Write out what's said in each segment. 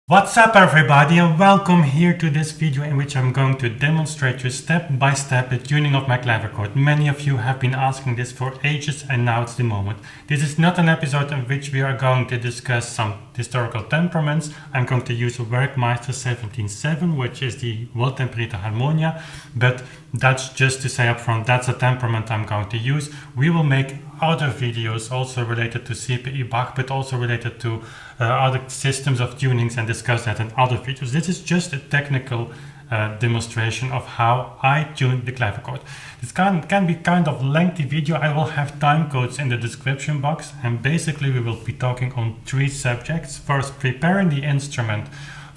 What's up everybody, and welcome here to this video in which I'm going to demonstrate you step by step the tuning of my clavichord. Many of you have been asking this for ages and now it's the moment. This is not an episode in which we are going to discuss some historical temperaments. I'm going to use a Werckmeister 17.7, which is the Wohltemperirte Harmonia, but that's just to say up front, that's a temperament I'm going to use. We will make other videos also related to CPE Bach, but also related to other systems of tunings and discuss that in other videos. This is just a technical demonstration of how I tune the clavichord. This can be kind of lengthy video. I will have time codes in the description box, and basically we will be talking on three subjects. First, preparing the instrument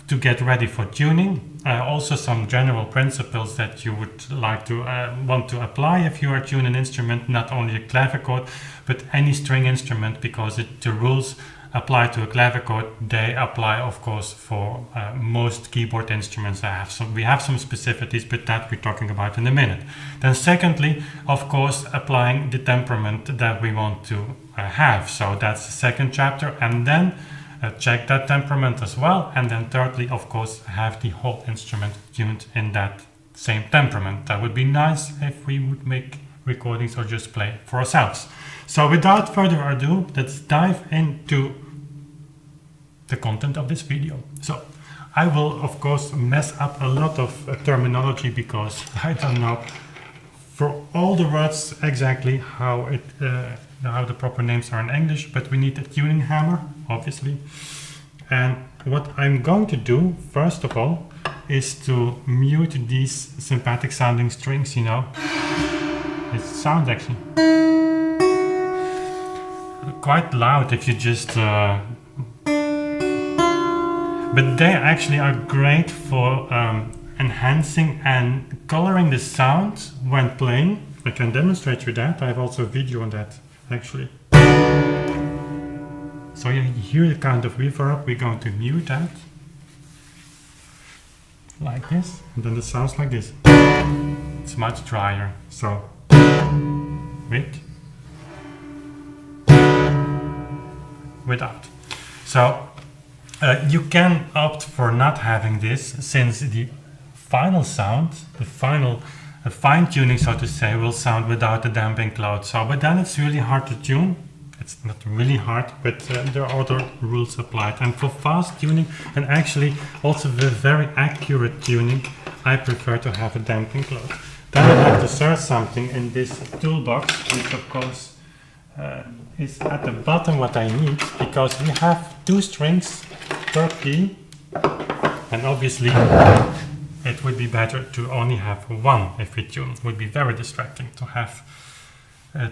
to get ready for tuning, also some general principles that you would like to want to apply if you are tuning an instrument, not only a clavichord but any string instrument, because the rules apply to a clavichord, they apply of course for most keyboard instruments. We have some specificities, but that we're talking about in a minute. Then secondly, of course, applying the temperament that we want to have, so that's the second chapter, and then check that temperament as well. And then thirdly, of course, have the whole instrument tuned in that same temperament. That would be nice if we would make recordings or just play for ourselves. So without further ado, let's dive into the content of this video. So I will of course mess up a lot of terminology because I don't know for all the words exactly how the proper names are in English, but we need a tuning hammer, obviously. And what I'm going to do, first of all, is to mute these sympathetic sounding strings, you know. It sounds actually quite loud if you just... but they actually are great for enhancing and coloring the sound when playing. I can demonstrate you that. I have also a video on that, actually. So you hear the kind of reverb. We're going to mute that like this, and then it sounds like this. It's much drier. So without. So you can opt for not having this, since the final sound, the final fine-tuning, so to say, will sound without the damping cloud. So, but then it's really hard to tune. It's not really hard, but there are other rules applied. And for fast tuning, and actually also with very accurate tuning, I prefer to have a damping cloud. Then I have to search something in this toolbox, which of course is at the bottom what I need, because we have two strings per key, and obviously it would be better to only have one if we tune. It would be very distracting to have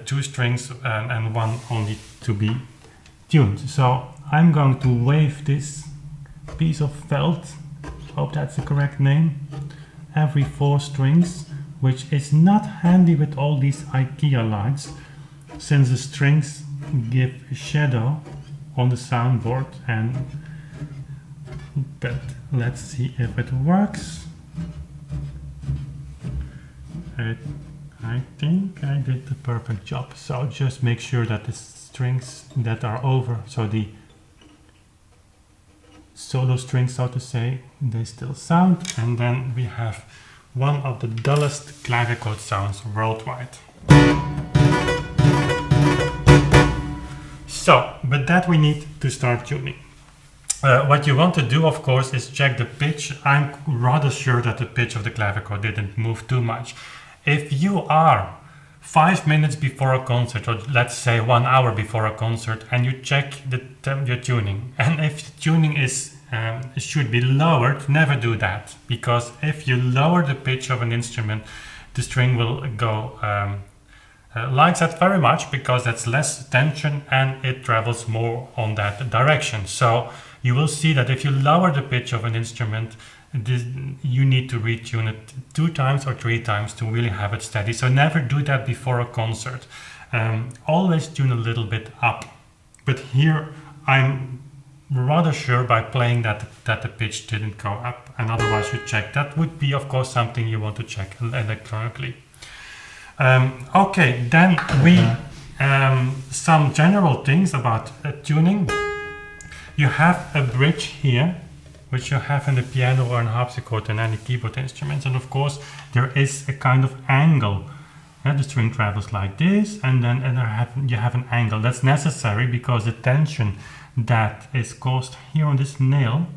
two strings and one only to be tuned. So I'm going to wave this piece of felt, hope that's the correct name, every 4 strings, which is not handy with all these IKEA lights, since the strings give shadow on the soundboard. But let's see if it works. I think I did the perfect job. So just make sure that the strings that are over, so the solo strings, so to say, they still sound. And then we have one of the dullest clavichord sounds worldwide. So, with that we need to start tuning. What you want to do, of course, is check the pitch. I'm rather sure that the pitch of the clavichord didn't move too much. If you are 5 minutes before a concert, or let's say 1 hour before a concert, and you check your tuning, and if the tuning should be lowered, never do that, because if you lower the pitch of an instrument, the string will go likes that very much, because that's less tension and it travels more on that direction. So you will see that if you lower the pitch of an instrument, you need to retune it 2 times or 3 times to really have it steady. So never do that before a concert. Always tune a little bit up. But here I'm rather sure by playing that the pitch didn't go up, and otherwise you check. That would be of course something you want to check electronically. Okay, then we some general things about tuning. You have a bridge here which you have in the piano or in harpsichord and any keyboard instruments. And of course, there is a kind of angle. The string travels like this, and then you have an angle. That's necessary because the tension that is caused here on this nail,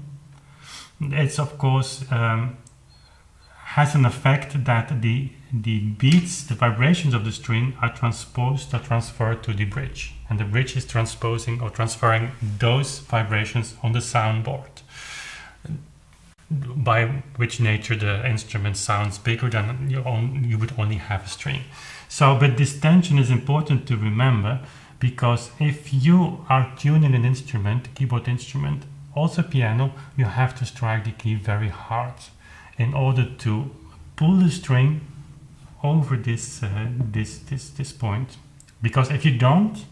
it's of course has an effect that the beats, the vibrations of the string are transferred to the bridge, and the bridge is transposing or transferring those vibrations on the soundboard, by which nature the instrument sounds bigger than you would only have a string. So, but this tension is important to remember, because if you are tuning an instrument, a keyboard instrument, also piano, you have to strike the key very hard in order to pull the string over this point. Because if you don't,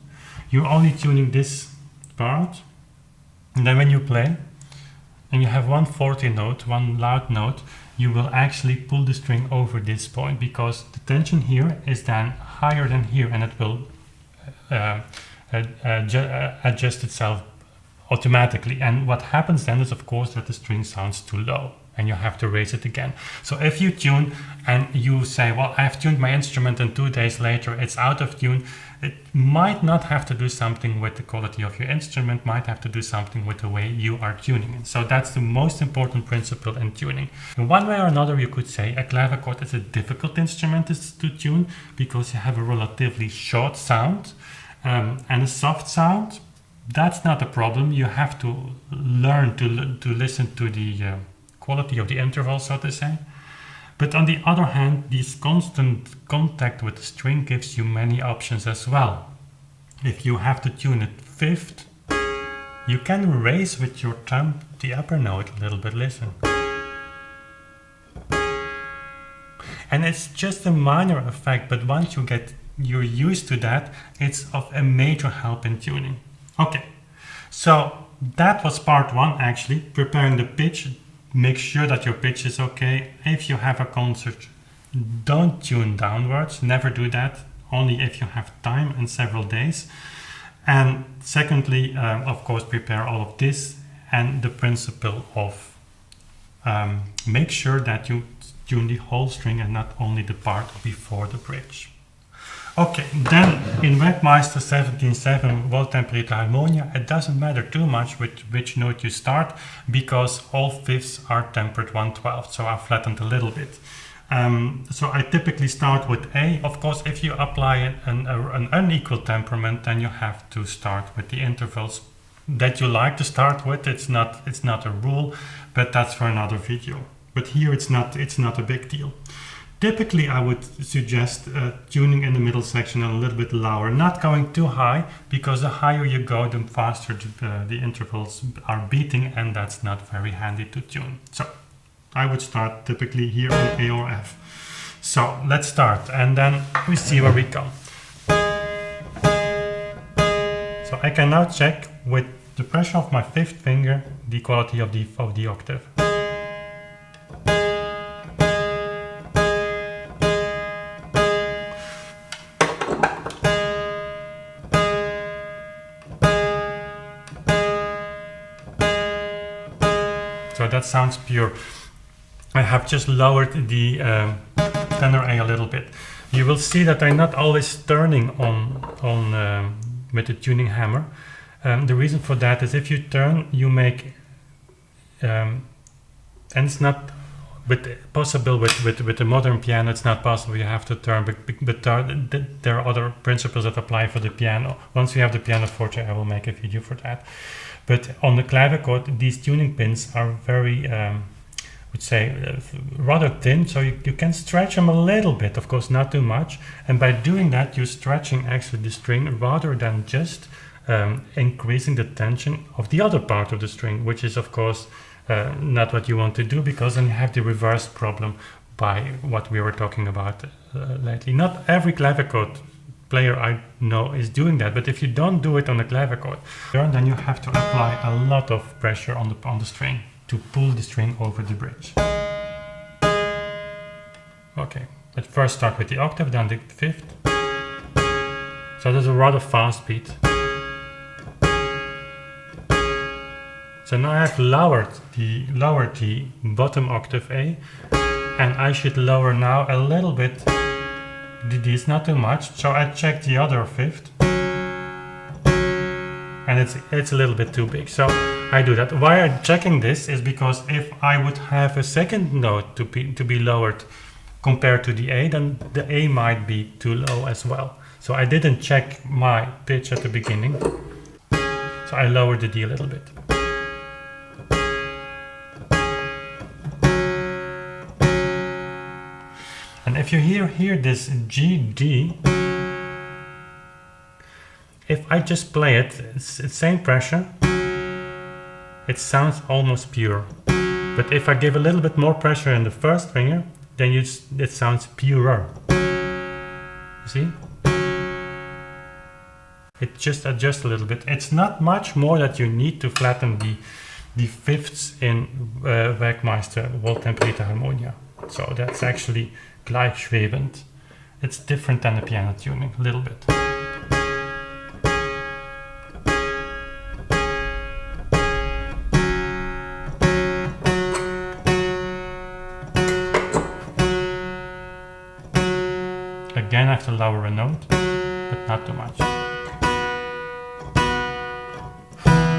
you're only tuning this part, and then when you play and you have one forte note, one loud note, you will actually pull the string over this point, because the tension here is then higher than here, and it will adjust itself automatically. And what happens then is, of course, that the string sounds too low and you have to raise it again. So if you tune and you say, well, I've tuned my instrument and 2 days later it's out of tune, it might not have to do something with the quality of your instrument, might have to do something with the way you are tuning it. So that's the most important principle in tuning. In one way or another, you could say a clavichord is a difficult instrument to tune, because you have a relatively short sound and a soft sound. That's not a problem. You have to learn to listen to the quality of the interval, so to say. But on the other hand, this constant contact with the string gives you many options as well. If you have to tune it fifth, you can raise with your thumb the upper note a little bit. Listen. And it's just a minor effect, but once you're used to that, it's of a major help in tuning. Okay, so that was part one, actually, preparing the pitch. Make sure that your pitch is okay. If you have a concert, don't tune downwards, never do that, only if you have time and several days. And secondly, of course, prepare all of this, and the principle of make sure that you tune the whole string and not only the part before the bridge. Okay, then in Werckmeister 17.7 Wohltemperirte Harmonia, it doesn't matter too much with which note you start, because all fifths are tempered 1/12, so I flattened a little bit. So I typically start with A. Of course, if you apply an unequal temperament, then you have to start with the intervals that you like to start with. It's not a rule, but that's for another video. But here it's not a big deal. Typically, I would suggest tuning in the middle section a little bit lower, not going too high, because the higher you go, the faster the intervals are beating, and that's not very handy to tune. So I would start typically here on A or F. So let's start, and then we see where we go. So I can now check with the pressure of my fifth finger the quality of the octave. So that sounds pure. I have just lowered the tenor A a little bit. You will see that I'm not always turning on with the tuning hammer. The reason for that is if you turn, you make, and it's not possible with the modern piano. It's not possible. You have to turn, but there are other principles that apply for the piano. Once we have the pianoforte, I will make a video for that. But on the clavichord, these tuning pins are very, would say, rather thin, so you can stretch them a little bit, of course not too much. And by doing that, you're stretching actually the string rather than just increasing the tension of the other part of the string, which is of course not what you want to do, because then you have the reverse problem by what we were talking about lately. Not every clavichord player I know is doing that, but if you don't do it on the clavichord, then you have to apply a lot of pressure on the string to pull the string over the bridge. Okay, but first start with the octave, then the fifth. So there's a rather fast beat. So now I have lowered the bottom octave A, and I should lower now a little bit the D's, not too much. So I check the other fifth, and it's a little bit too big. So I do that. Why I'm checking this is because if I would have a second note to be lowered compared to the A, then the A might be too low as well. So I didn't check my pitch at the beginning. So I lowered the D a little bit. And if you hear this G, D, if I just play it, it's same pressure, it sounds almost pure. But if I give a little bit more pressure in the first finger, then it sounds purer. You see? It just adjusts a little bit. It's not much more that you need to flatten the fifths in Werckmeister Wohltemperirte Harmonia. So that's actually gleichschwebend. It's different than the piano tuning, a little bit. Again, I have to lower a note, but not too much.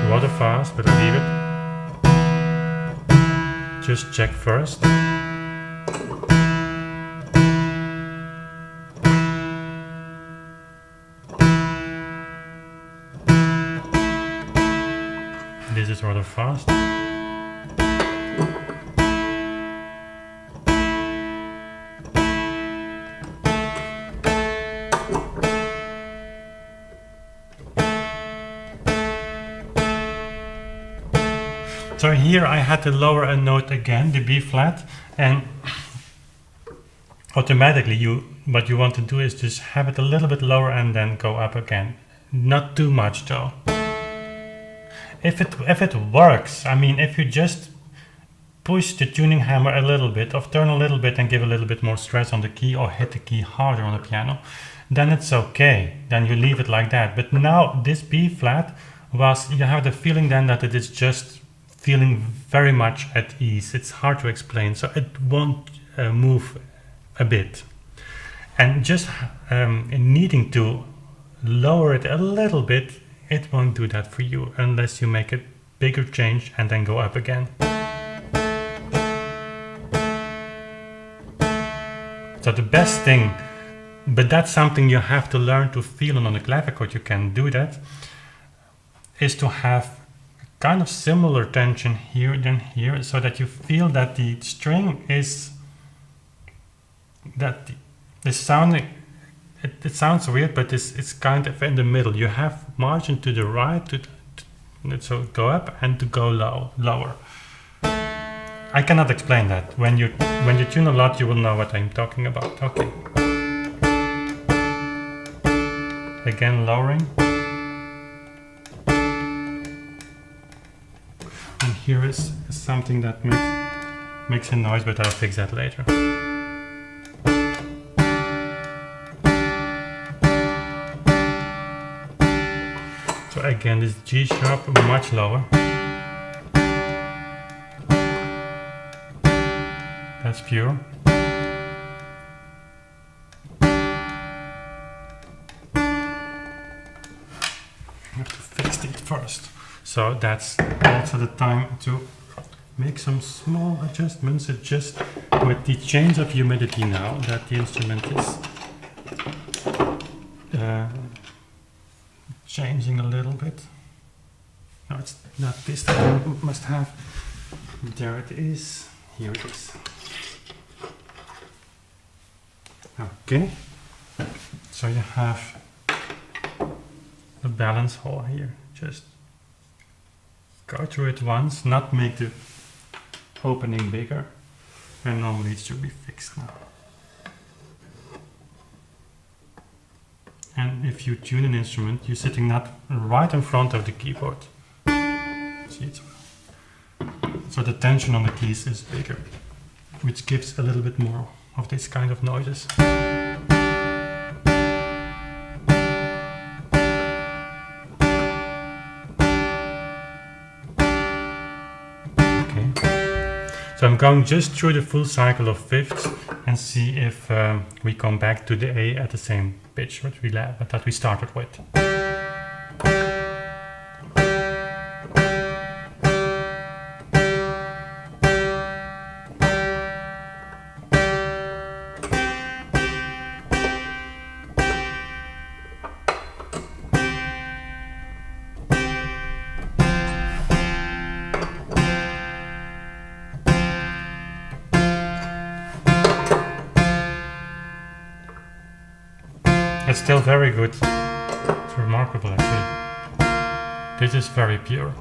Rather fast, but I leave it. Just check first. This is rather fast. So here I had to lower a note again, the B flat, and automatically what you want to do is just have it a little bit lower and then go up again. Not too much though. If it works, I mean, if you just push the tuning hammer a little bit, or turn a little bit and give a little bit more stress on the key, or hit the key harder on the piano, then it's okay. Then you leave it like that. But now this B flat you have the feeling then that it is just feeling very much at ease. It's hard to explain, so it won't move a bit. And just needing to lower it a little bit, it won't do that for you unless you make a bigger change and then go up again. So the best thing, but that's something you have to learn to feel on the clavichord, you can do that, is to have kind of similar tension here than here, so that you feel that the string is, that the sounding, it sounds weird, but it's kind of in the middle. You have margin to the right, so go up, and to go lower. I cannot explain that. When you tune a lot, you will know what I'm talking about. Okay. Again, lowering. And here is something that makes a noise, but I'll fix that later. So again, this G sharp much lower. That's pure. I have to fix it first. So that's also the time to make some small adjustments, just with the change of humidity now that the instrument is changing a little bit. No, it's not this that I must have. There it is. Here it is. Okay. So you have the balance hole here. Just go through it once, not make the opening bigger, and normally it should be fixed now. And if you tune an instrument, you're sitting not right in front of the keyboard. See it? So the tension on the keys is bigger, which gives a little bit more of this kind of noises. So I'm going just through the full cycle of fifths and see if we come back to the A at the same pitch that we started with. It's still very good. It's remarkable actually. This is very pure.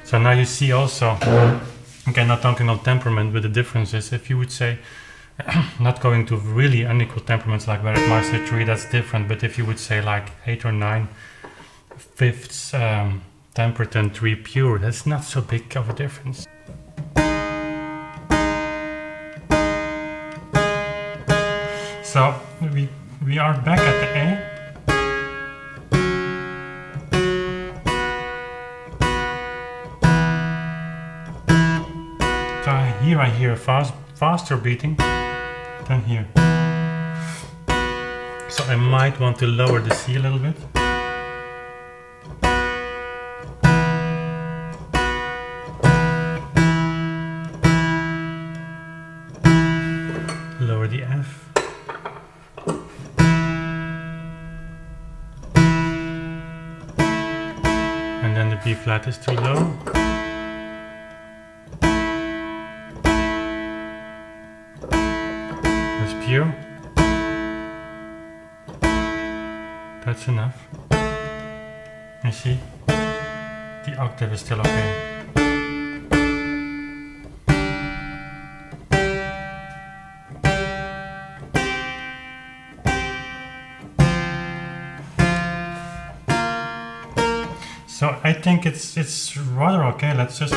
So now you see also, again not talking about temperament, but the difference is if you would say, not going to really unequal temperaments like Werckmeister 3, that's different, but if you would say like 8 or 9 fifths temperate and 3 pure, that's not so big of a difference. So we are back at the A. So here I hear a faster beating than here. So I might want to lower the C a little bit. Lower the F. And then the B flat is too low. Pure. That's enough. You see, the octave is still okay. So I think it's rather okay. Let's just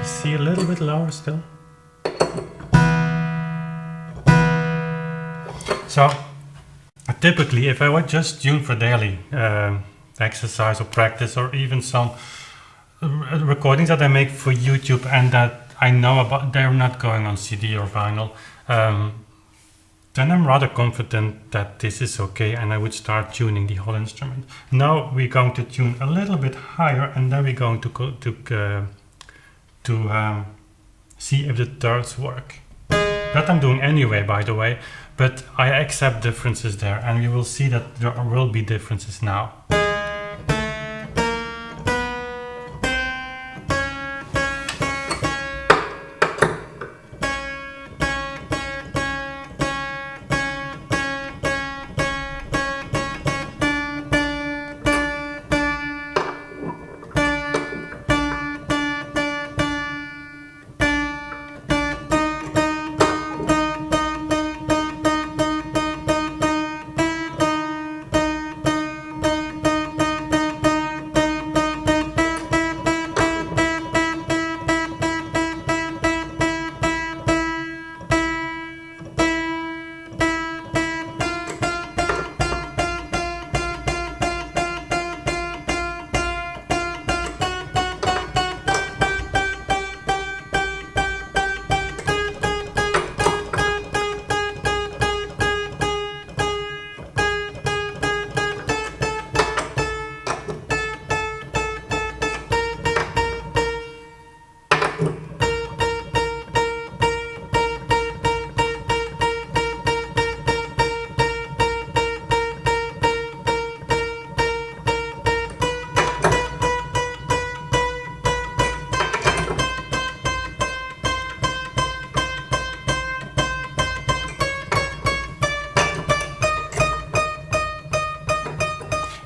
see a little bit lower still. So typically if I would just tune for daily exercise or practice, or even some recordings that I make for YouTube and that I know about, they're not going on CD or vinyl, then I'm rather confident that this is okay and I would start tuning the whole instrument. Now we're going to tune a little bit higher and then we're going to go to see if the thirds work. That I'm doing anyway, by the way, but I accept differences there and we will see that there will be differences now.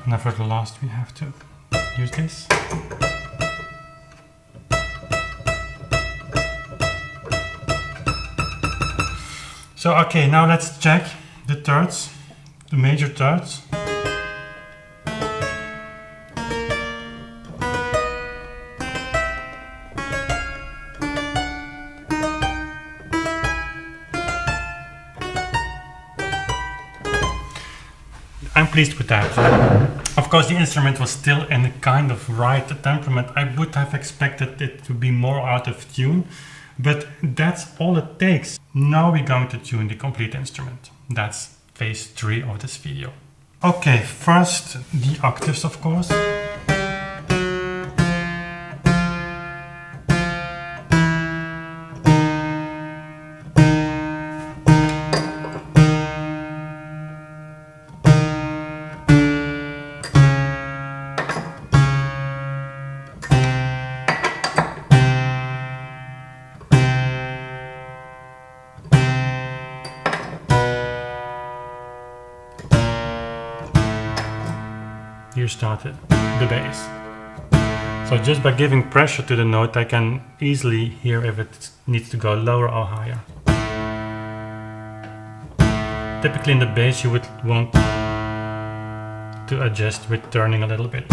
Now for the last we have to use this. So okay, now let's check the thirds, the major thirds. I'm pleased with that. Of course, the instrument was still in a kind of right temperament. I would have expected it to be more out of tune, but that's all it takes. Now we're going to tune the complete instrument. That's phase 3 of this video. Okay, first the octaves, of course. Here started the bass. So just by giving pressure to the note, I can easily hear if it needs to go lower or higher. Typically in the bass you would want to adjust with turning a little bit.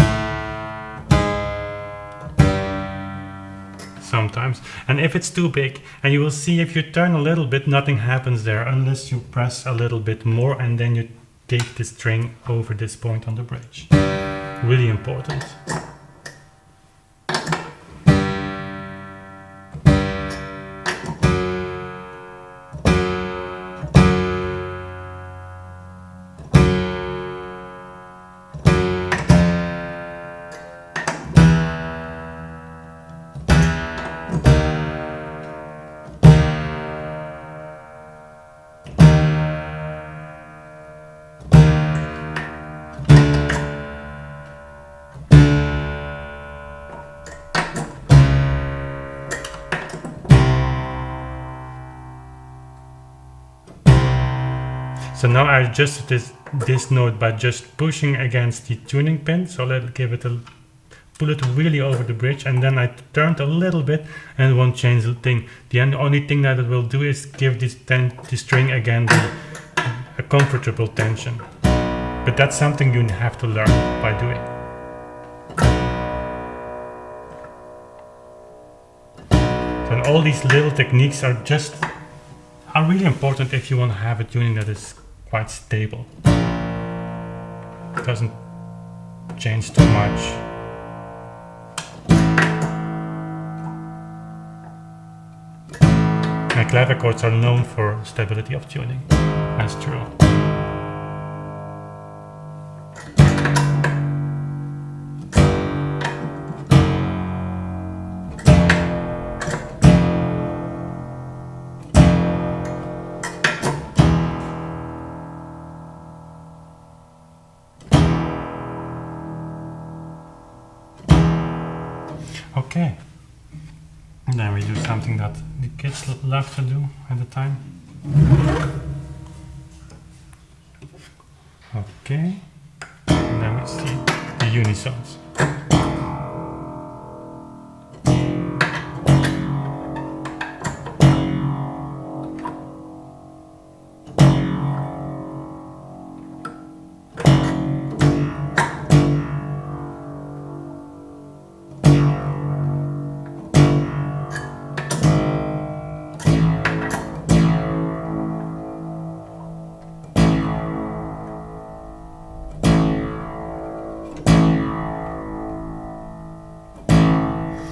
Sometimes. And if it's too big, and you will see if you turn a little bit, nothing happens there unless you press a little bit more and then you take the string over this point on the bridge. Really important. So now I adjusted this note by just pushing against the tuning pin. So let's give it pull it really over the bridge, and then I turned a little bit and it won't change the thing. The only thing that it will do is give the string again a comfortable tension. But that's something you have to learn by doing. So and all these little techniques are really important if you want to have a tuning that is quite stable. It doesn't change too much. And clavichords are known for stability of tuning. That's true. Okay, and then we do something that the kids love to do at the time. Okay, and then we see the unisons.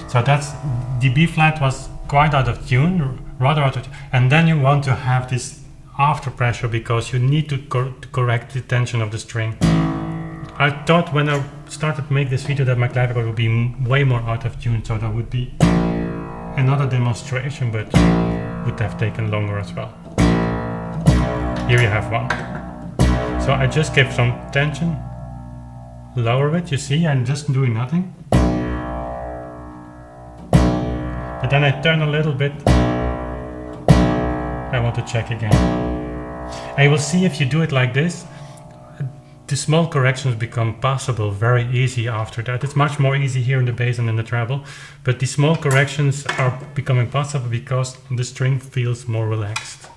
So that's the B flat was quite out of tune, rather out of tune. And then you want to have this after pressure because you need to correct the tension of the string. I thought when I started to make this video that my clavichord would be way more out of tune, so that would be another demonstration, but would have taken longer as well. Here you have one. So I just give some tension, lower it, you see, I'm just doing nothing. But then I turn a little bit. I want to check again. And you will see if you do it like this, the small corrections become possible very easy after that. It's much more easy here in the bass and in the treble, but the small corrections are becoming possible because the string feels more relaxed.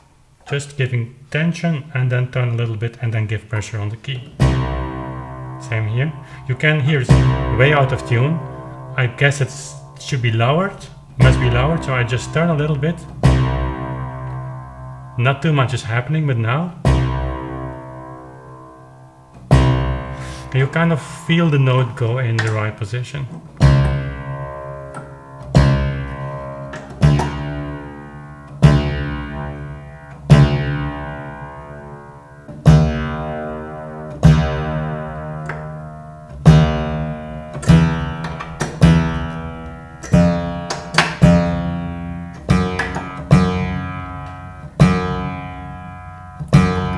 Just giving tension and then turn a little bit and then give pressure on the key. Same here. You can hear it's way out of tune. I guess it should be lowered, must be lowered, so I just turn a little bit. Not too much is happening, but now you kind of feel the note go in the right position.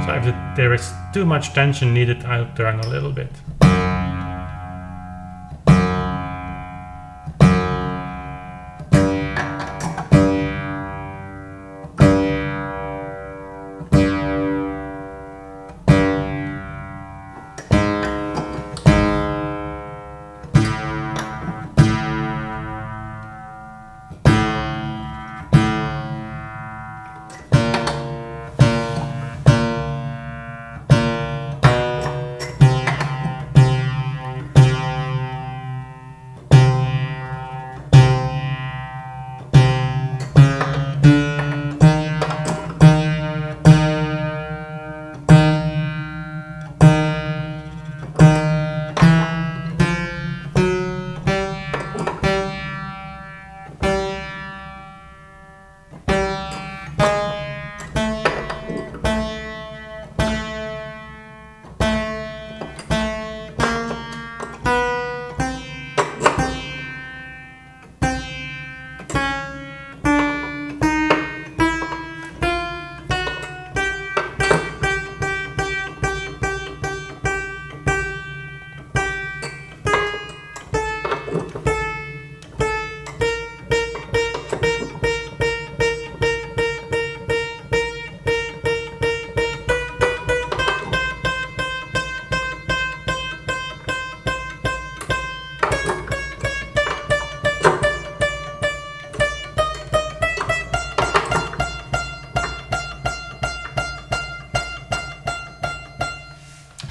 So if there is too much tension needed, I'll turn a little bit.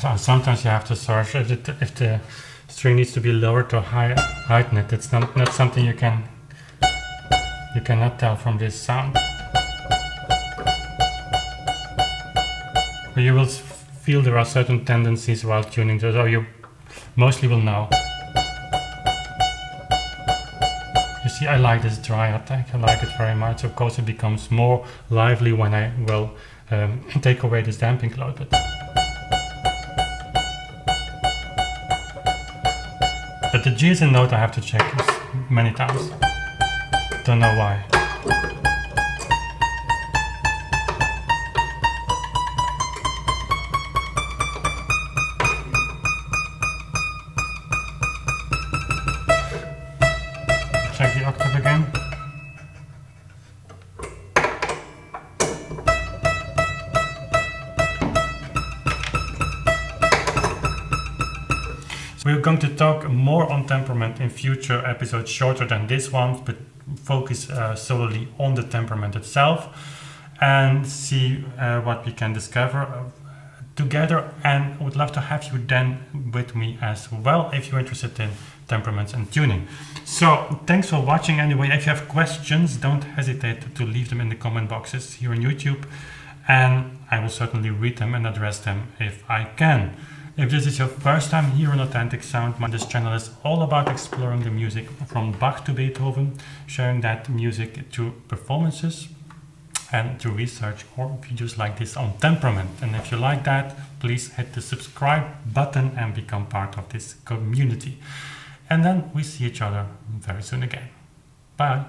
So sometimes you have to search if the string needs to be lowered or heighten it. It's not something you cannot tell from this sound. But you will feel there are certain tendencies while tuning, so you mostly will know. You see, I like this dry attack. I like it very much. Of course, it becomes more lively when I will take away this damping load. But the G is a note I have to check many times. Don't know why. Check the octave again. We're going to talk more on temperament in future episodes, shorter than this one, but focus solely on the temperament itself and see what we can discover together. And I would love to have you then with me as well if you're interested in temperaments and tuning. So thanks for watching anyway. If you have questions, don't hesitate to leave them in the comment boxes here on YouTube, and I will certainly read them and address them if I can. If this is your first time here on Authentic Sound, this channel is all about exploring the music from Bach to Beethoven, sharing that music through performances and through research or videos like this on temperament. And if you like that, please hit the subscribe button and become part of this community. And then we see each other very soon again. Bye.